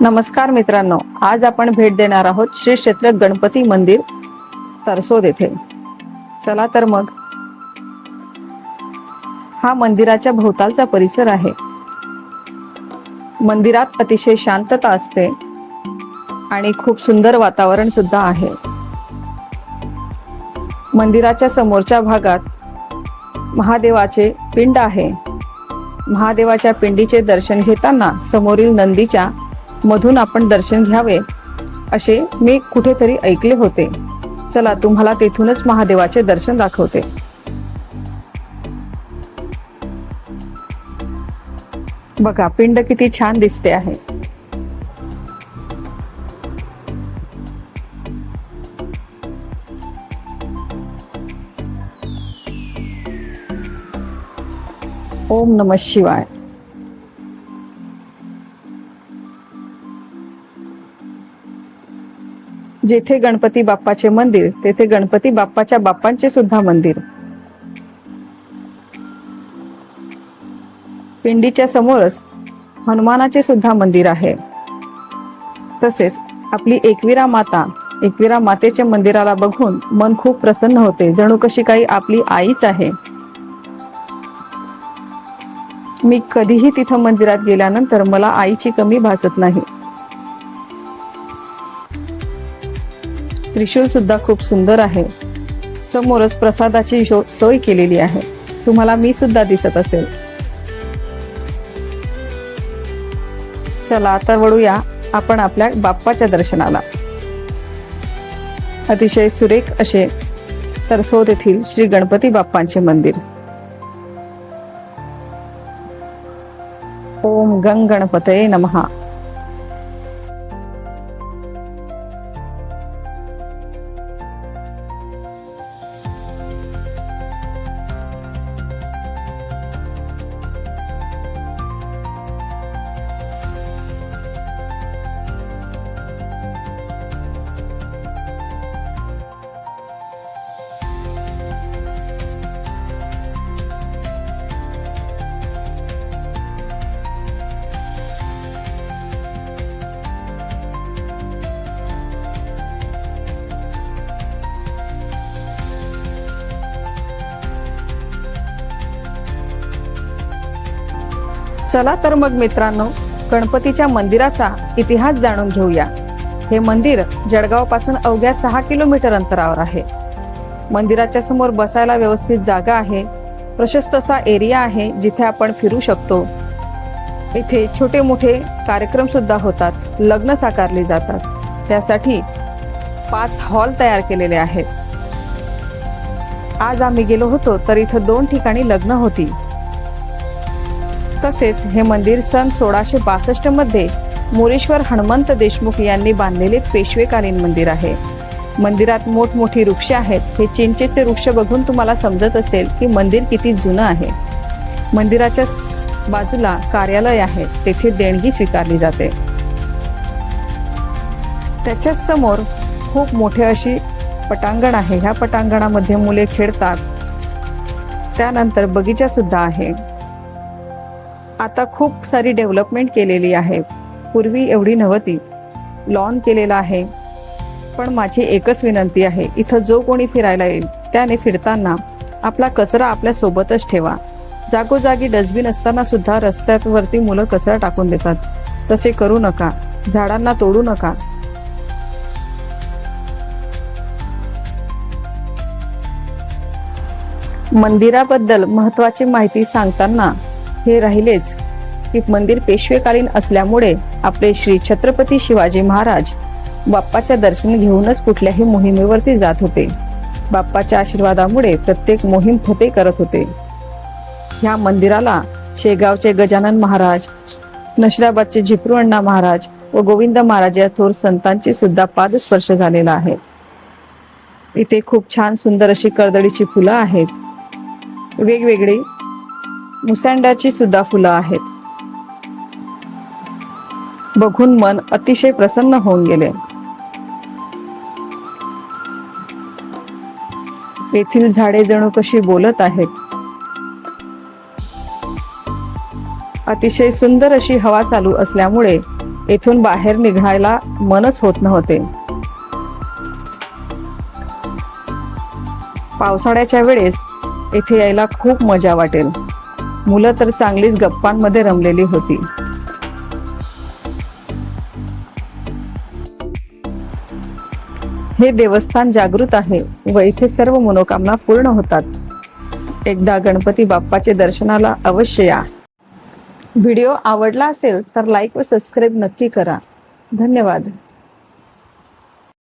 नमस्कार मित्रांनो, आज आपण भेट देणार आहोत श्री क्षेत्र गणपती मंदिर तरसोद येथे। चला तर मग हा मंदिराच्या भोवतालचा परिसर आहे। मंदिरात अतिशय शांतता असते आणि खूप सुंदर वातावरण सुद्धा आहे। मंदिराच्या समोरच्या भागात महादेवाचे पिंड आहे। महादेवाच्या पिंडीचे दर्शन घेताना समोरील नंदीच्या मधून आपण दर्शन घ्यावे असे मी कुठेतरी ऐकले होते। चला तुम्हाला तेथूनच महादेवाचे दर्शन दाखवते। बघा पिंड किती छान दिसते आहे। ओम नमः शिवाय। जेथे गणपती बाप्पाचे मंदिर तेथे गणपती बाप्पाच्या बाप्पांचे सुद्धा मंदिर। पिंडीच्या समोरच हनुमानाचे सुद्धा मंदिर आहे। तसेच आपली एकविरा मातेच्या मंदिराला बघून मन खूप प्रसन्न होते, जणू कशी काही आपली आईच आहे। मी कधीही तिथं मंदिरात गेल्यानंतर मला आईची कमी भासत नाही। त्रिशूल सुद्धा खूप सुंदर आहे। समोरच प्रसादाची सोय केलेली आहे, तुम्हाला मी सुद्धा दिसत असेल। चला आता वळूया आपण आपल्या बाप्पाच्या दर्शनाला। अतिशय सुरेख असे तरसोद येथील श्री गणपती बाप्पांचे मंदिर। ओम गंग गणपतये नमः। चला तर मग मित्रांनो, गणपतीच्या मंदिराचा इतिहास जाणून घेऊया। हे मंदिर जळगाव पासून अवघ्या 6 किलोमीटर अंतरावर आहे। मंदिराच्या समोर बसायला व्यवस्थित जागा आहे। प्रशस्त असा एरिया आहे जिथे आपण फिरू शकतो। इथे छोटे मोठे कार्यक्रम सुद्धा होतात, लग्न साकारले जातात। त्यासाठी 5 हॉल तयार केलेले आहेत। आज आम्ही गेलो होतो तर इथं 2 ठिकाणी लग्न होती। तसेच हे मंदिर सन 1662 मध्ये मोरेश्वर हनुमंत देशमुख यांनी बांधलेले पेशवेकालीन मंदिर आहे। मंदिरात मोठमोठी वृक्ष आहेत। हे चिंचेचे वृक्ष बघून तुम्हाला समजत असेल की मंदिर किती जुनं आहे। मंदिराच्या बाजूला कार्यालय आहे, तेथे देणगी स्वीकारली जाते। त्याच्याच समोर खूप मोठे अशी पटांगण आहे। ह्या पटांगणामध्ये मुले खेळतात। त्यानंतर बगीचा सुद्धा आहे। आता खूप सारी डेव्हलपमेंट केलेली आहे, पूर्वी एवढी नव्हती। लॉन केलेला आहे। पण माझी एकच विनंती आहे, इथं जो कोणी फिरायला येईल त्याने फिरताना आपला कचरा आपल्या सोबतच ठेवा। जागोजागी डस्टबिन असताना सुद्धा रस्त्यावरती मुलं कचरा टाकून देतात, तसे करू नका। झाडांना तोडू नका। मंदिराबद्दल महत्त्वाची माहिती सांगताना हे राहिलेच की मंदिर पेशवेकालीन असल्यामुळे आपले श्री छत्रपती शिवाजी महाराज बाप्पाच्या दर्शन घेऊनच कुठल्याही मोहिमेवरती जात होते। बाप्पाच्या आशीर्वादामुळे प्रत्येक मोहीम फते करत होते। ह्या मंदिराला शेगावचे गजानन महाराज, नशिराबादचे झिपरू अण्णा महाराज व गोविंद महाराज या थोर संतांची सुद्धा पादस्पर्श झालेला आहे। इथे खूप छान सुंदर अशी कर्दळीची फुलं आहेत। वेगवेगळी मुसंड्याची सुद्धा फुलं आहेत। बघून मन अतिशय प्रसन्न होऊन गेले। येथील झाडे जणू कशी बोलत आहेत। अतिशय सुंदर अशी हवा चालू असल्यामुळे येथून बाहेर निघायला मनच होत नव्हते. पावसाळ्याच्या वेळेस येथे यायला खूप मजा वाटेल. मुलं तर चांगलीच गप्पांमध्ये रमलेली होती. हे देवस्थान जागृत आहे व इथे सर्व मनोकामना पूर्ण होतात. एकदा गणपती बाप्पाचे दर्शनाला अवश्य या. व्हिडिओ आवडला असेल तर लाईक व सबस्क्राईब नक्की करा. धन्यवाद.